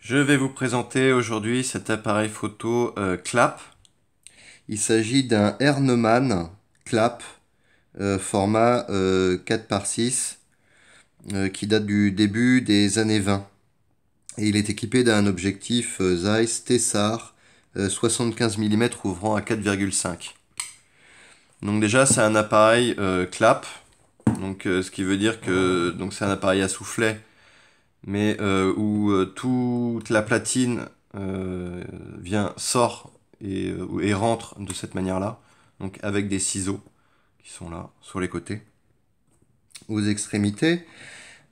Je vais vous présenter aujourd'hui cet appareil photo Clap. Il s'agit d'un Erneman Clap format 4x6 qui date du début des années 20. Et il est équipé d'un objectif Zeiss Tessar 75 mm ouvrant à 4,5. Donc déjà c'est un appareil Clap, donc ce qui veut dire que c'est un appareil à soufflet mais où toute la platine sort et rentre de cette manière-là, donc avec des ciseaux qui sont là, sur les côtés, aux extrémités.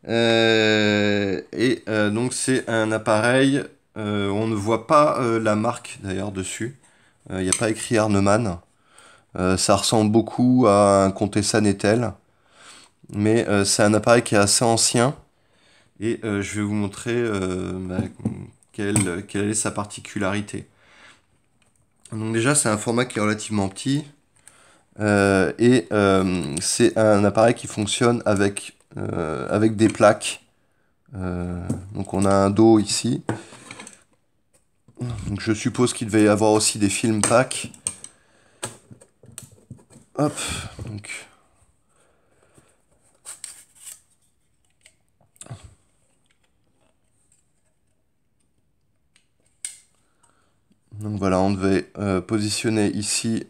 Donc c'est un appareil, on ne voit pas la marque d'ailleurs dessus, il n'y a pas écrit Arneman. Ça ressemble beaucoup à un Contessa Nettel, mais c'est un appareil qui est assez ancien. Et je vais vous montrer quelle est sa particularité. Donc déjà, c'est un format qui est relativement petit. C'est un appareil qui fonctionne avec des plaques. Donc on a un dos ici. Donc je suppose qu'il devait y avoir aussi des film packs. Hop, donc voilà, on devait positionner ici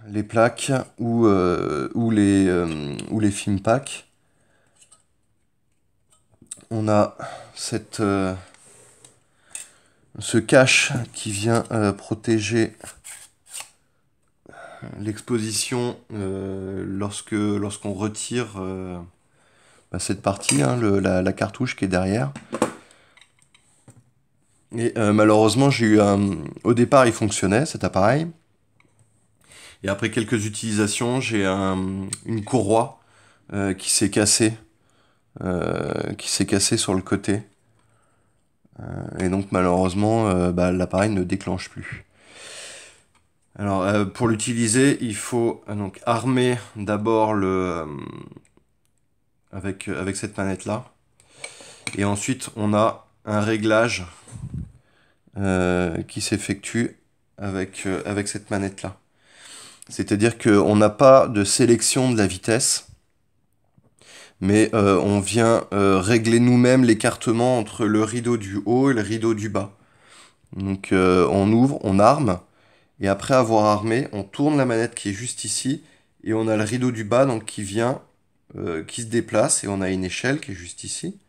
les plaques ou les film packs. On a ce cache qui vient protéger l'exposition lorsqu'on retire cette partie, hein, la cartouche qui est derrière. Et malheureusement, au départ, il fonctionnait cet appareil. Et après quelques utilisations, j'ai une courroie qui s'est cassée, sur le côté. Et donc malheureusement, l'appareil ne déclenche plus. Alors pour l'utiliser, il faut donc armer d'abord avec cette manette là. Et ensuite on a un réglage qui s'effectue avec cette manette là. C'est-à-dire qu'on n'a pas de sélection de la vitesse, mais on vient régler nous-mêmes l'écartement entre le rideau du haut et le rideau du bas. Donc on ouvre, on arme, et après avoir armé, on tourne la manette qui est juste ici, et on a le rideau du bas donc qui se déplace, et on a une échelle qui est juste ici.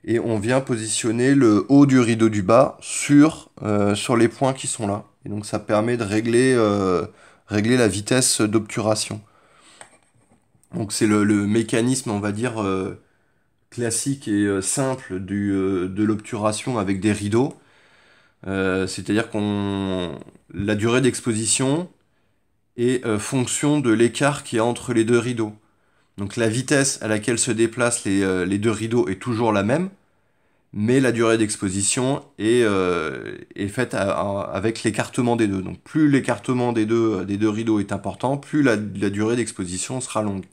Et on vient positionner le haut du rideau du bas sur les points qui sont là. Et donc ça permet de régler la vitesse d'obturation. Donc c'est le mécanisme, on va dire, classique et simple de l'obturation avec des rideaux. C'est-à-dire la durée d'exposition est fonction de l'écart qu'il y a entre les deux rideaux. Donc la vitesse à laquelle se déplacent les deux rideaux est toujours la même, mais la durée d'exposition est faite avec l'écartement des deux. Donc plus l'écartement des deux rideaux est important, plus la durée d'exposition sera longue.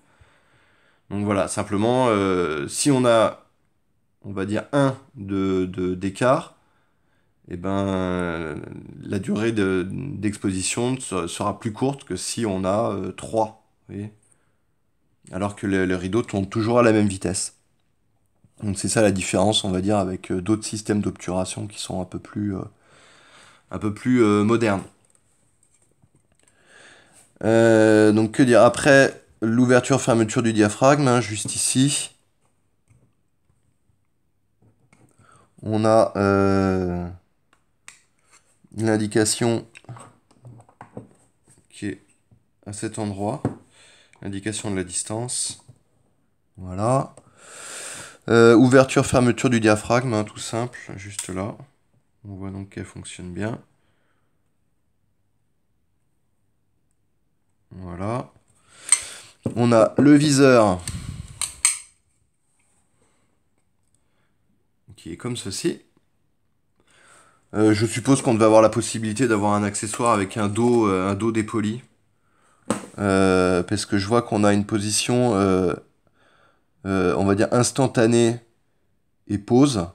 Donc voilà, simplement, si on a, on va dire, d'écart, eh ben, la durée d'exposition sera plus courte que si on a 3, vous voyez, alors que le rideau tourne toujours à la même vitesse. Donc c'est ça la différence, on va dire, avec d'autres systèmes d'obturation qui sont un peu plus modernes. Donc que dire, après l'ouverture-fermeture du diaphragme, hein, juste ici, on a l'indication qui est à cet endroit, l'indication de la distance. Voilà. Ouverture-fermeture du diaphragme, hein, tout simple, juste là. On voit donc qu'elle fonctionne bien. Voilà. On a le viseur qui est comme ceci. Je suppose qu'on devait avoir la possibilité d'avoir un accessoire avec un dos dépoli. Parce que je vois qu'on a une position, on va dire, instantanée et pause.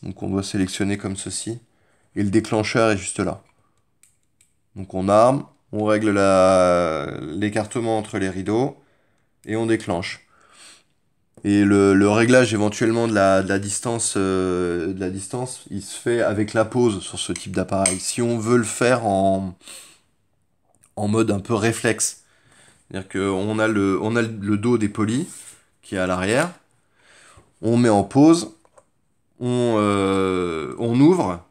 Donc on doit sélectionner comme ceci. Et le déclencheur est juste là. Donc on arme, on règle l'écartement entre les rideaux et on déclenche. Et le réglage éventuellement de la distance, il se fait avec la pause sur ce type d'appareil. Si on veut le faire en mode un peu réflexe, c'est-à-dire on a le dos dépoli qui est à l'arrière, on met en pause, on ouvre,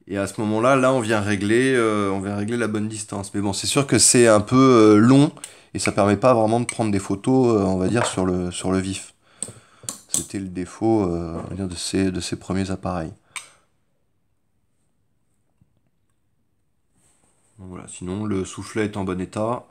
et à ce moment-là, on vient régler la bonne distance. Mais bon, c'est sûr que c'est un peu long, et ça permet pas vraiment de prendre des photos, on va dire, sur le vif. C'était le défaut, on va dire, de ces premiers appareils. Donc voilà, sinon, le soufflet est en bon état.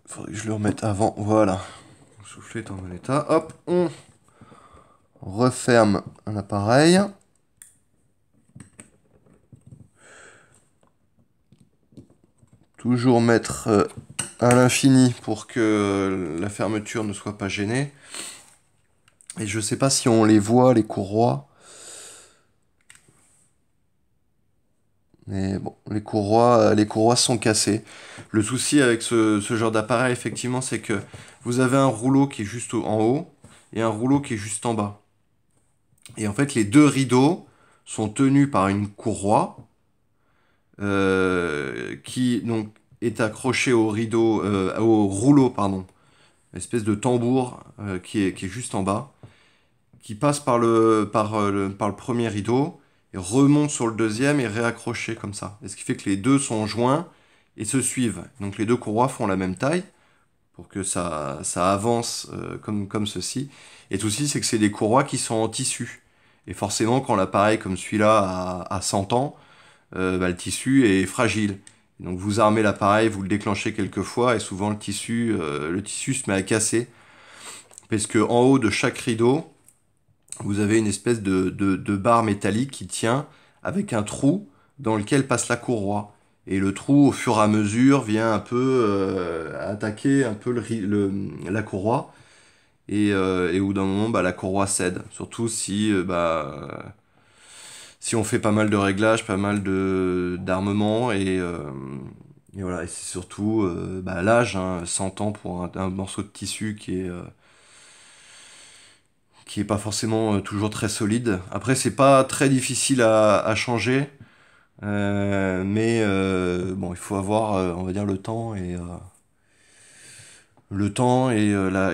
Faudrait que je le remette avant. Voilà. Le soufflet est en bon état. Hop, on referme l'appareil. Toujours mettre à l'infini pour que la fermeture ne soit pas gênée. Et je sais pas si on les voit, les courroies. Mais bon, les courroies sont cassées. Le souci avec ce genre d'appareil, effectivement, c'est que vous avez un rouleau qui est juste en haut et un rouleau qui est juste en bas. Et en fait, les deux rideaux sont tenus par une courroie qui donc est accrochée au rouleau, pardon, une espèce de tambour qui est juste en bas, qui passe par le premier rideau et remonte sur le deuxième et réaccroché comme ça. Et ce qui fait que les deux sont joints et se suivent. Donc les deux courroies font la même taille pour que ça avance comme ceci. Et tout aussi, c'est que c'est des courroies qui sont en tissu. Et forcément, quand l'appareil comme celui-là a 100 ans, bah, le tissu est fragile. Donc vous armez l'appareil, vous le déclenchez quelques fois et souvent le tissu se met à casser. Parce que en haut de chaque rideau, vous avez une espèce de barre métallique qui tient avec un trou dans lequel passe la courroie. Et le trou, au fur et à mesure, vient un peu attaquer un peu la courroie. Et au bout d'un moment, bah, la courroie cède. Surtout si on fait pas mal de réglages, pas mal d'armement. Et voilà, et c'est surtout bah, l'âge, hein, 100 ans pour un morceau de tissu qui est pas forcément toujours très solide. Après, c'est pas très difficile à changer, mais bon, il faut avoir, on va dire, le temps et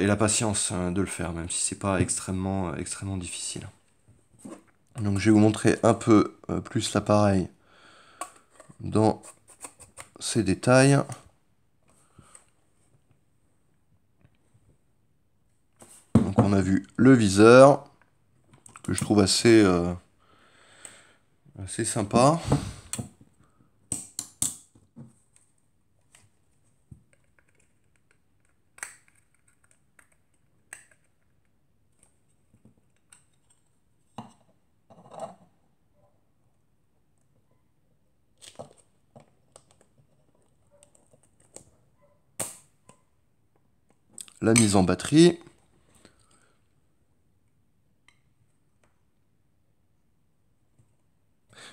la patience de le faire, même si c'est pas extrêmement difficile. Donc, je vais vous montrer un peu plus l'appareil dans ses détails. Donc, on a vu le viseur que je trouve assez sympa. La mise en batterie.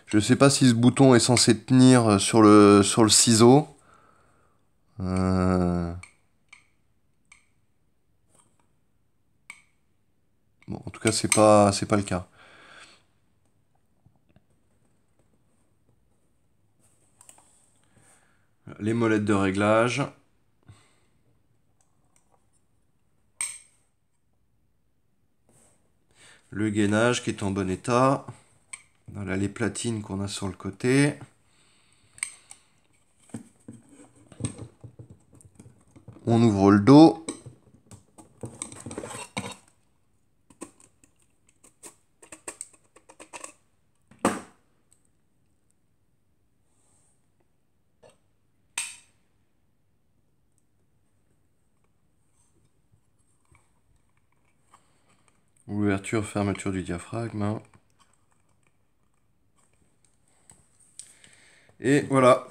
Je sais pas si ce bouton est censé tenir sur le ciseau. Bon, en tout cas, c'est pas le cas. Les molettes de réglage. Le gainage qui est en bon état. Voilà les platines qu'on a sur le côté. On ouvre le dos. Ouverture, fermeture du diaphragme. Et voilà.